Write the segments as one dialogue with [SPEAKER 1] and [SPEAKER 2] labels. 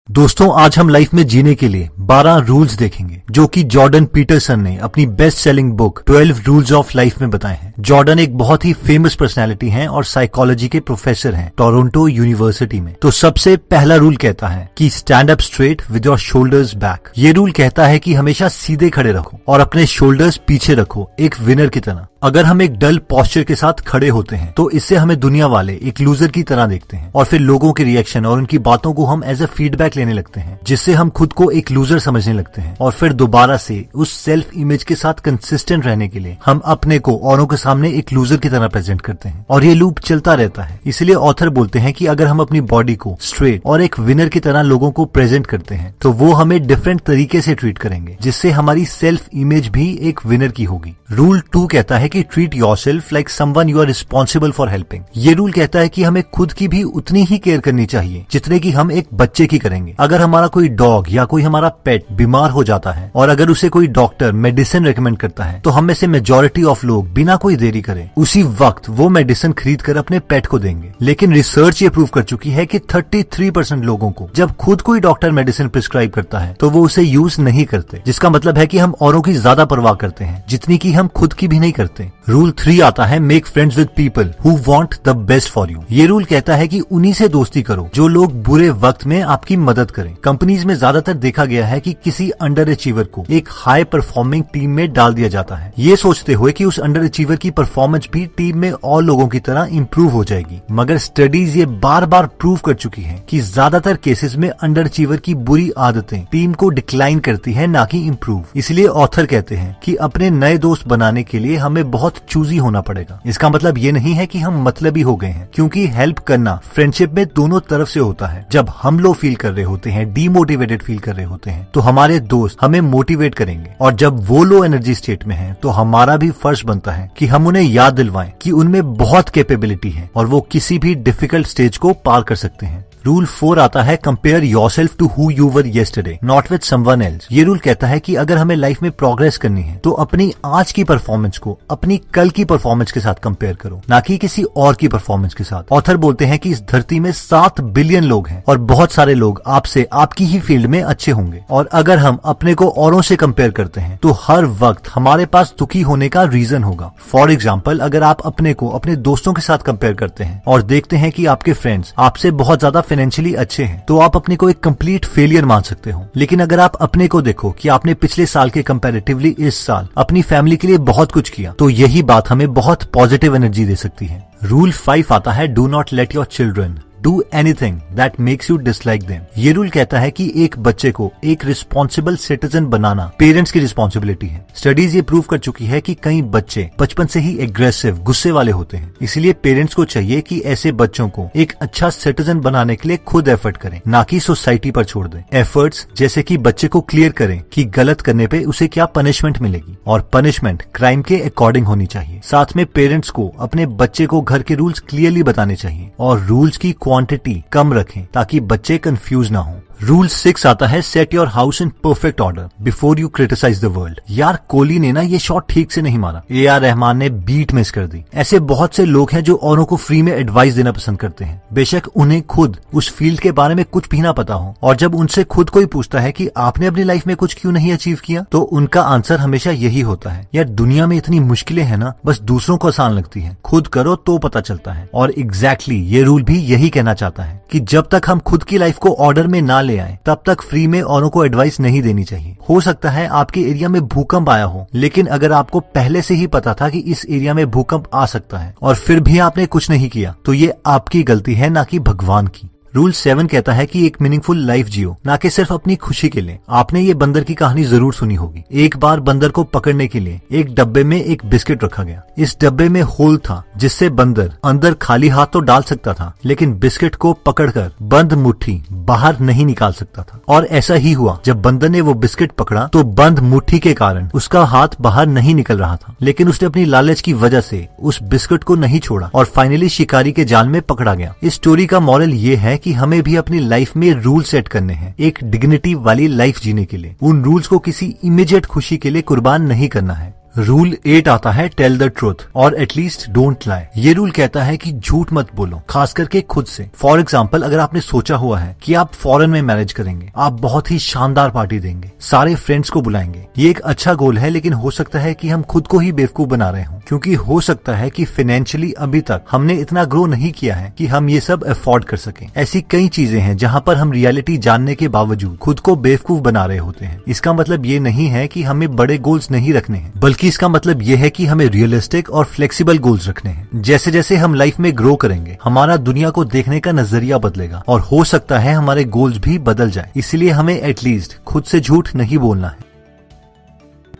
[SPEAKER 1] दोस्तों, आज हम लाइफ में जीने के लिए 12 रूल्स देखेंगे जो कि जॉर्डन पीटरसन ने अपनी best selling book 12 rules of life में बताए हैं। जॉर्डन एक बहुत ही फेमस पर्सनालिटी हैं और साइकोलॉजी के प्रोफेसर हैं टोरंटो यूनिवर्सिटी में। तो सबसे पहला रूल कहता है कि stand up straight with your shoulders back. ये रूल कहता है कि हमेशा सीधे खड़े रखो और अपने शोल्डर्स पीछे रखो, एक विनर की तरह। अगर हम एक डल पोस्चर के साथ खड़े होते हैं तो इससे हमें दुनिया वाले एक लूजर की तरह देखते हैं और फिर लोगों के रिएक्शन और उनकी बातों को हम एज अ फीडबैक लेने लगते हैं, जिससे हम खुद को एक लूजर समझने लगते हैं और फिर दोबारा से उस सेल्फ इमेज के साथ कंसिस्टेंट रहने के लिए हम अपने को औरों के सामने एक लूजर की तरह प्रेजेंट करते हैं और ये लूप चलता रहता है। इसलिए ऑथर बोलते हैं कि अगर हम अपनी बॉडी को स्ट्रेट और एक विनर की तरह लोगों को प्रेजेंट करते हैं तो वो हमें डिफरेंट तरीके से ट्रीट करेंगे, जिससे हमारी सेल्फ इमेज भी एक विनर की होगी। रूल 2 कहता है कि treat yourself like someone you are responsible for helping. ये रूल कहता है कि हमें खुद की भी उतनी ही केयर करनी चाहिए जितने की हम एक बच्चे की करेंगे। अगर हमारा कोई डॉग या कोई हमारा पेट बीमार हो जाता है और अगर उसे कोई डॉक्टर मेडिसिन रेकमेंड करता है तो हम में से मेजॉरिटी ऑफ लोग बिना कोई देरी करे उसी वक्त वो मेडिसिन खरीद कर अपने पेट को देंगे। लेकिन रिसर्च ये प्रूव कर चुकी है कि 33% लोगों को जब खुद कोई डॉक्टर मेडिसिन प्रिस्क्राइब करता है तो वो उसे यूज नहीं करते, जिसका मतलब है कि हम औरों की ज्यादा परवाह करते हैं जितनी की हम खुद की भी नहीं करते। रूल 3 आता है make friends with people who want the best for you. ये रूल कहता है कि उन्हीं से दोस्ती करो जो लोग बुरे वक्त में आपकी मदद करें। कंपनीज में ज्यादातर देखा गया है कि किसी अंडर अचीवर को एक हाई परफॉर्मिंग टीम में डाल दिया जाता है, ये सोचते हुए कि उस अंडर अचीवर की परफॉर्मेंस भी टीम में और लोगों की तरह इंप्रूव हो जाएगी। मगर स्टडीज ये बार बार प्रूव कर चुकी है कि ज्यादातर केसेस में अंडर अचीवर की बुरी आदतें टीम को डिक्लाइन करती है, ना कि इम्प्रूव। इसलिए ऑथर कहते हैं कि अपने नए दोस्त बनाने के लिए हमें बहुत चूजी होना पड़ेगा। इसका मतलब ये नहीं है कि हम मतलबी हो गए हैं, क्योंकि हेल्प करना फ्रेंडशिप में दोनों तरफ से होता है। जब हम लो फील कर रहे होते हैं, डीमोटिवेटेड फील कर रहे होते हैं, तो हमारे दोस्त हमें मोटिवेट करेंगे और जब वो लो एनर्जी स्टेट में हैं, तो हमारा भी फर्ज बनता है कि हम उन्हें याद दिलवाएं कि उनमें बहुत कैपेबिलिटी है और वो किसी भी डिफिकल्ट स्टेज को पार कर सकते हैं। रूल 4 आता है compare yourself to who you were yesterday not with someone else. ये रूल कहता है कि अगर हमें लाइफ में प्रोग्रेस करनी है तो अपनी आज की परफॉर्मेंस को अपनी कल की परफॉर्मेंस के साथ कंपेयर करो, ना कि किसी और की परफॉर्मेंस के साथ। ऑथर बोलते हैं कि इस धरती में 7 बिलियन लोग हैं और बहुत सारे लोग आपसे आपकी ही फील्ड में अच्छे होंगे, और अगर हम अपने को औरों से कंपेयर करते हैं तो हर वक्त हमारे पास दुखी होने का रीजन होगा। फॉर एग्जाम्पल, अगर आप अपने को अपने दोस्तों के साथ कंपेयर करते हैं और देखते हैं कि आपके फ्रेंड्स आपसे बहुत ज्यादा फाइनेंशियली अच्छे हैं, तो आप अपने को एक कंप्लीट फेलियर मान सकते हो। लेकिन अगर आप अपने को देखो कि आपने पिछले साल के कंपैरेटिवली इस साल अपनी फैमिली के लिए बहुत कुछ किया, तो यही बात हमें बहुत पॉजिटिव एनर्जी दे सकती है। रूल 5 आता है do not let your children do anything that makes you dislike them. ये रूल कहता है कि एक बच्चे को एक रिस्पॉन्सिबल सिटीजन बनाना पेरेंट्स की रिस्पॉन्सिबिलिटी है। स्टडीज ये प्रूव कर चुकी है कि कई बच्चे बचपन से ही एग्रेसिव, गुस्से वाले होते हैं। इसलिए पेरेंट्स को चाहिए कि ऐसे बच्चों को एक अच्छा सिटीजन बनाने के लिए खुद एफर्ट करें, ना कि सोसाइटी पर छोड़ दें। एफर्ट्स जैसे कि बच्चे को क्लियर करें कि गलत करने पे उसे क्या पनिशमेंट मिलेगी, और पनिशमेंट क्राइम के अकॉर्डिंग होनी चाहिए। साथ में पेरेंट्स को अपने बच्चे को घर के रूल्स क्लियरली बताने चाहिए और रूल्स की क्वांटिटी कम रखें ताकि बच्चे कंफ्यूज ना हो। रूल 6 आता है set your house in perfect order before you criticise the world. यार, कोहली ने ना ये शॉट ठीक से नहीं मारा, AR रहमान ने बीट मिस कर दी। ऐसे बहुत से लोग हैं जो औरों को फ्री में एडवाइस देना पसंद करते हैं, बेशक उन्हें खुद उस फील्ड के बारे में कुछ भी ना पता हो। और जब उनसे खुद कोई पूछता है कि आपने अपनी लाइफ में कुछ क्यों नहीं अचीव किया, तो उनका आंसर हमेशा यही होता है, यार दुनिया में इतनी मुश्किलें हैं ना, बस दूसरों को आसान लगती है, खुद करो तो पता चलता है। और एग्जैक्टली ये रूल भी यही कहना चाहता है कि जब तक हम खुद की लाइफ को ऑर्डर में ना ले आए तब तक फ्री में औरों को एडवाइस नहीं देनी चाहिए। हो सकता है आपके एरिया में भूकंप आया हो, लेकिन अगर आपको पहले से ही पता था कि इस एरिया में भूकंप आ सकता है और फिर भी आपने कुछ नहीं किया, तो ये आपकी गलती है, ना कि भगवान की। रूल 7 कहता है कि एक मीनिंगफुल लाइफ जियो, ना कि सिर्फ अपनी खुशी के लिए। आपने ये बंदर की कहानी जरूर सुनी होगी। एक बार बंदर को पकड़ने के लिए एक डब्बे में एक बिस्किट रखा गया। इस डब्बे में होल था जिससे बंदर अंदर खाली हाथ तो डाल सकता था, लेकिन बिस्किट को पकड़कर बंद मुट्ठी बाहर नहीं निकाल सकता था। और ऐसा ही हुआ, जब बंदर ने वो बिस्किट पकड़ा तो बंद मुट्ठी के कारण उसका हाथ बाहर नहीं निकल रहा था, लेकिन उसने अपनी लालच की वजह से उस बिस्किट को नहीं छोड़ा और फाइनली शिकारी के जाल में पकड़ा गया। इस स्टोरी का मॉरल ये है कि हमें भी अपनी लाइफ में रूल सेट करने हैं एक डिग्निटी वाली लाइफ जीने के लिए। उन रूल्स को किसी इमीडिएट खुशी के लिए कुर्बान नहीं करना है। रूल 8 आता है टेल द ट्रूथ और एटलीस्ट डोंट लाई। ये रूल कहता है कि झूठ मत बोलो, खास करके खुद से। फॉर एग्जाम्पल, अगर आपने सोचा हुआ है कि आप फॉरेन में मैरिज करेंगे, आप बहुत ही शानदार पार्टी देंगे, सारे फ्रेंड्स को बुलाएंगे, ये एक अच्छा गोल है, लेकिन हो सकता है कि हम खुद को ही बेवकूफ बना रहे हों, क्योंकि हो सकता है कि फाइनेंशियली अभी तक हमने इतना ग्रो नहीं किया है कि हम ये सब अफोर्ड कर सकें। ऐसी कई चीजें हैं जहाँ पर हम रियलिटी जानने के बावजूद खुद को बेवकूफ बना रहे होते हैं। इसका मतलब ये नहीं है कि हमें बड़े गोल्स नहीं रखने हैं, बल्कि इसका मतलब यह है कि हमें रियलिस्टिक और फ्लेक्सिबल गोल्स रखने हैं। जैसे जैसे हम लाइफ में ग्रो करेंगे, हमारा दुनिया को देखने का नजरिया बदलेगा और हो सकता है हमारे गोल्स भी बदल जाए। इसलिए हमें एटलीस्ट खुद से झूठ नहीं बोलना है।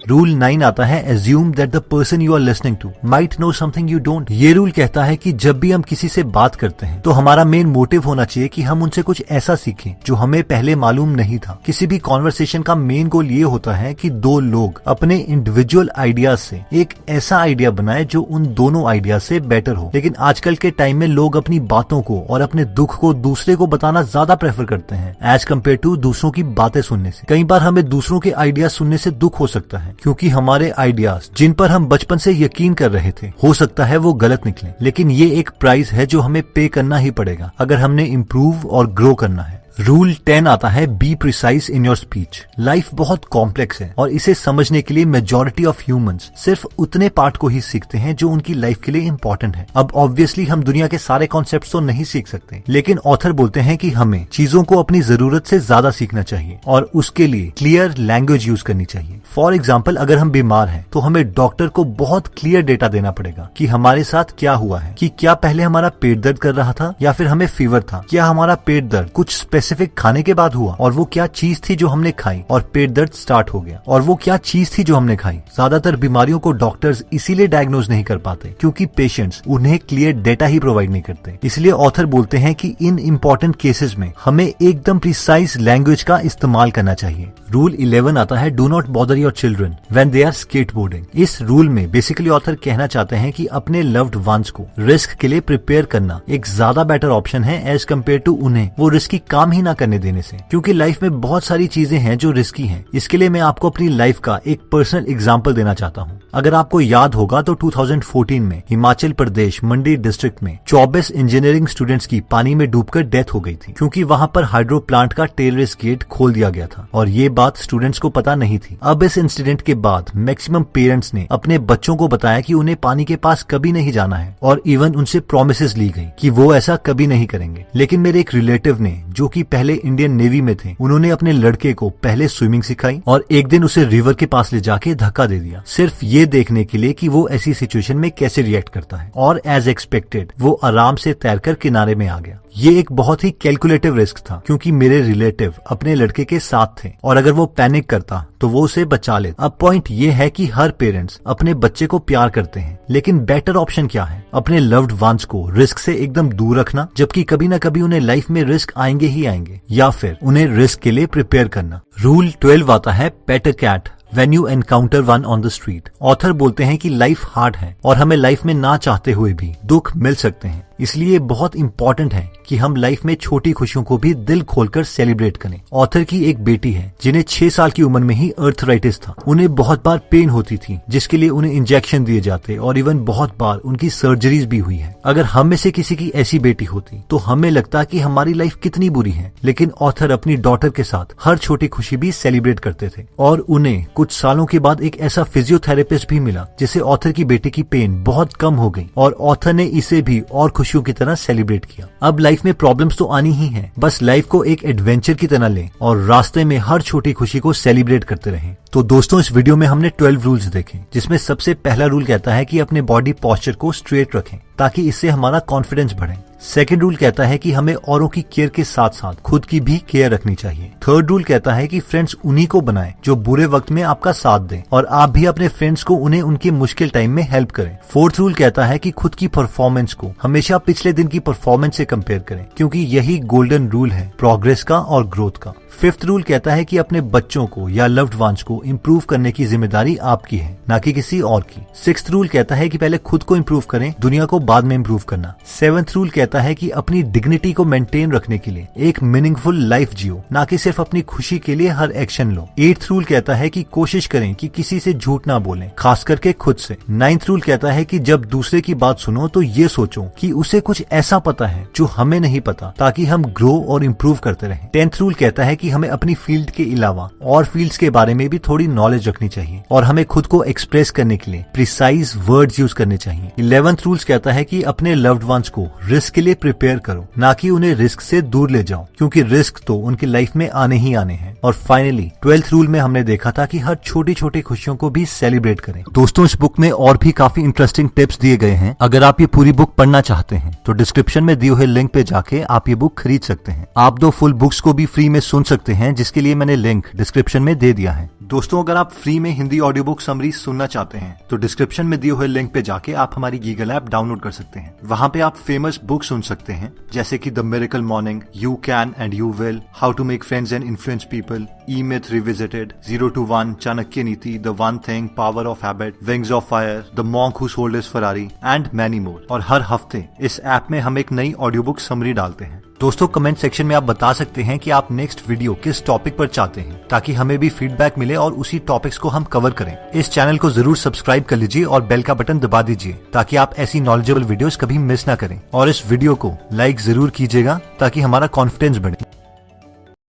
[SPEAKER 1] रूल 9 आता है assume that the person you are listening to might know something you don't। ये रूल कहता है कि जब भी हम किसी से बात करते हैं तो हमारा मेन मोटिव होना चाहिए कि हम उनसे कुछ ऐसा सीखें जो हमें पहले मालूम नहीं था। किसी भी कॉन्वर्सेशन का मेन गोल ये होता है कि दो लोग अपने इंडिविजुअल आइडियाज से एक ऐसा आइडिया बनाए जो उन दोनों आइडिया से बेटर हो। लेकिन आजकल के टाइम में लोग अपनी बातों को और अपने दुख को दूसरे को बताना ज्यादा प्रेफर करते हैं एज कम्पेयर टू दूसरों की बातें सुनने से। कई बार हमें दूसरों के आइडिया सुनने से दुख हो सकता है, क्योंकि हमारे आइडियाज जिन पर हम बचपन से यकीन कर रहे थे, हो सकता है वो गलत निकले। लेकिन ये एक प्राइस है जो हमें पे करना ही पड़ेगा अगर हमने इम्प्रूव और ग्रो करना है। रूल 10 आता है be precise in your speech. Life बहुत कॉम्प्लेक्स है और इसे समझने के लिए मेजॉरिटी ऑफ ह्यूमंस सिर्फ उतने पार्ट को ही सीखते हैं जो उनकी लाइफ के लिए इम्पोर्टेंट है। अब ऑब्वियसली हम दुनिया के सारे कॉन्सेप्ट्स तो नहीं सीख सकते, लेकिन ऑथर बोलते हैं कि हमें चीजों को अपनी जरूरत से ज्यादा सीखना चाहिए और उसके लिए क्लियर लैंग्वेज यूज करनी चाहिए। फॉर एग्जाम्पल, अगर हम बीमार हैं तो हमें डॉक्टर को बहुत क्लियर डेटा देना पड़ेगा कि हमारे साथ क्या हुआ है, कि क्या पहले हमारा पेट दर्द कर रहा था या फिर हमें फीवर था, क्या हमारा पेट दर्द कुछ स्पेसिफिक खाने के बाद हुआ और वो क्या चीज थी जो हमने खाई और पेट दर्द स्टार्ट हो गया, और वो क्या चीज थी जो हमने खाई। ज्यादातर बीमारियों को डॉक्टर्स इसीलिए डायग्नोज नहीं कर पाते क्योंकि पेशेंट्स उन्हें क्लियर डेटा ही प्रोवाइड नहीं करते। इसलिए ऑथर बोलते हैं कि इन इम्पोर्टेंट केसेस में हमें एकदम प्रिसाइज लैंग्वेज का इस्तेमाल करना चाहिए। रूल 11 आता है do not bother your children when they are skateboarding. इस रूल में बेसिकली ऑथर कहना चाहते हैं कि अपने लव्ड वंस को रिस्क के लिए प्रिपेयर करना एक ज्यादा बेटर ऑप्शन है एज कम्पेयर टू उन्हें वो रिस्की काम ही ना करने देने से, क्योंकि लाइफ में बहुत सारी चीजें हैं जो रिस्की हैं। इसके लिए मैं आपको अपनी लाइफ का एक पर्सनल एग्जांपल देना चाहता हूँ। अगर आपको याद होगा तो 2014 में हिमाचल प्रदेश मंडी डिस्ट्रिक्ट में 24 इंजीनियरिंग स्टूडेंट्स की पानी में डूबकर डेथ हो गई थी, क्योंकि वहां पर हाइड्रो प्लांट का टेररिस्ट गेट खोल दिया गया था और ये बात स्टूडेंट्स को पता नहीं थी। अब इस इंसिडेंट के बाद मैक्सिमम पेरेंट्स ने अपने बच्चों को बताया कि उन्हें पानी के पास कभी नहीं जाना है और इवन उनसे प्रोमिसेस ली गई कि वो ऐसा कभी नहीं करेंगे। लेकिन मेरे एक रिलेटिव ने, जो कि पहले इंडियन नेवी में थे, उन्होंने अपने लड़के को पहले स्विमिंग सिखाई और एक दिन उसे रिवर के पास ले जाके धक्का दे दिया, सिर्फ ये देखने के लिए कि वो ऐसी सिचुएशन में कैसे रिएक्ट करता है। और एज एक्सपेक्टेड वो आराम से तैरकर किनारे में आ गया। ये एक बहुत ही कैलकुलेटिव रिस्क था, क्योंकि मेरे रिलेटिव अपने लड़के के साथ थे और अगर वो पैनिक करता तो वो उसे बचा लेता। अब पॉइंट ये है कि हर पेरेंट्स अपने बच्चे को प्यार करते हैं, लेकिन बेटर ऑप्शन क्या है? अपने लव्ड वंस को रिस्क से एकदम दूर रखना, जबकि कभी ना कभी उन्हें लाइफ में रिस्क आएंगे ही आएंगे, या फिर उन्हें रिस्क के लिए प्रिपेयर करना। रूल 12 आता है pet a cat when you encounter one on the street। Author बोलते हैं कि लाइफ हार्ड है और हमें लाइफ में ना चाहते हुए भी दुख मिल सकते हैं, इसलिए बहुत इंपॉर्टेंट है कि हम लाइफ में छोटी खुशियों को भी दिल खोलकर सेलिब्रेट करें। ऑथर की एक बेटी है जिन्हें 6 साल की उम्र में ही अर्थराइटिस था। उन्हें बहुत बार पेन होती थी, जिसके लिए उन्हें इंजेक्शन दिए जाते और इवन बहुत बार उनकी सर्जरीज भी हुई है। अगर हम में से किसी की ऐसी बेटी होती तो हमें लगता कि हमारी लाइफ कितनी बुरी है, लेकिन ऑथर अपनी डॉटर के साथ हर छोटी खुशी भी सेलिब्रेट करते थे और उन्हें कुछ सालों के बाद एक ऐसा फिजियोथेरेपिस्ट भी मिला जिससे ऑथर की बेटी की पेन बहुत कम हो गई और ऑथर ने इसे भी और खुशियों की तरह सेलिब्रेट किया। अब लाइफ में प्रॉब्लम्स तो आनी ही है, बस लाइफ को एक एडवेंचर की तरह लें और रास्ते में हर छोटी खुशी को सेलिब्रेट करते रहें। तो दोस्तों, इस वीडियो में हमने 12 रूल्स देखे, जिसमें सबसे पहला रूल कहता है कि अपने बॉडी पोस्चर को स्ट्रेट रखें ताकि इससे हमारा कॉन्फिडेंस बढ़े। सेकेंड रूल कहता है कि हमें औरों की केयर के साथ साथ खुद की भी केयर रखनी चाहिए। थर्ड रूल कहता है कि फ्रेंड्स उन्हीं को बनाएं जो बुरे वक्त में आपका साथ दें और आप भी अपने फ्रेंड्स को उन्हें उनके मुश्किल टाइम में हेल्प करें। फोर्थ रूल कहता है कि खुद की परफॉर्मेंस को हमेशा पिछले दिन की परफॉर्मेंस से कंपेयर करें, क्योंकि यही गोल्डन रूल है प्रोग्रेस का और ग्रोथ का। फिफ्थ रूल कहता है कि अपने बच्चों को या लव्ड वंस को को इम्प्रूव करने की जिम्मेदारी आपकी है, ना कि किसी और की। 6th रूल कहता है कि पहले खुद को इम्प्रूव करें, दुनिया को बाद में इम्प्रूव करना। 7th रूल कहता है कि अपनी डिग्निटी को मेंटेन रखने के लिए एक मीनिंगफुल लाइफ जियो, ना कि सिर्फ अपनी खुशी के लिए हर एक्शन लो। 8th रूल कहता है कि कोशिश करें कि किसी से झूठ ना बोलें, खास करके खुद से। 9th रूल कहता है कि जब दूसरे की बात सुनो तो ये सोचो कि उसे कुछ ऐसा पता है जो हमें नहीं पता, ताकि हम ग्रो और इम्प्रूव करते रहें। 10th रूल कहता है कि हमें अपनी फील्ड के अलावा और फील्ड्स के बारे में भी थोड़ी नॉलेज रखनी चाहिए और हमें खुद को एक्सप्रेस करने के लिए प्रिसाइज वर्ड्स यूज करने चाहिए। 11th रूल्स कहता है कि अपने लव्ड वंस को रिस्क के लिए प्रिपेयर करो, ना कि उन्हें रिस्क से दूर ले जाओ, क्योंकि रिस्क तो उनकी लाइफ में आने ही आने हैं। और फाइनली 12th रूल में हमने देखा था कि हर छोटी छोटी खुशियों को भी सेलिब्रेट करें। दोस्तों, इस बुक में और भी काफी इंटरेस्टिंग टिप्स दिए गए हैं। अगर आप ये पूरी बुक पढ़ना चाहते हैं तो डिस्क्रिप्शन में दिए हुए लिंक पे जाके आप ये बुक खरीद सकते हैं। आप 2 फुल बुक्स को भी फ्री में सुन सकते हैं, जिसके लिए मैंने लिंक डिस्क्रिप्शन में दे दिया है। दोस्तों, अगर आप फ्री में हिंदी ऑडियो बुक समरी सुनना चाहते हैं तो डिस्क्रिप्शन में दिए हुए लिंक पे जाके आप हमारी गीगल ऐप डाउनलोड कर सकते हैं। वहाँ पे आप फेमस बुक सुन सकते हैं, जैसे कि the miracle morning, you can and you will, how to make friends and influence people, E myth revisited, 0 to 1, Chanakya Niti, the one thing, power of habit, wings of fire, the monk who sold his Ferrari and many more. और हर हफ्ते इस app में हम एक नई audio book summary डालते हैं। दोस्तों, कमेंट सेक्शन में आप बता सकते हैं कि आप नेक्स्ट वीडियो किस टॉपिक पर चाहते हैं, ताकि हमें भी फीडबैक मिले और उसी टॉपिक्स को हम कवर करें। इस चैनल को जरूर सब्सक्राइब कर लीजिए और बेल का बटन दबा दीजिए, ताकि आप ऐसी नॉलेजेबल वीडियोस कभी मिस ना करें। और इस वीडियो को लाइक जरूर कीजिएगा, ताकि हमारा कॉन्फिडेंस बढ़े।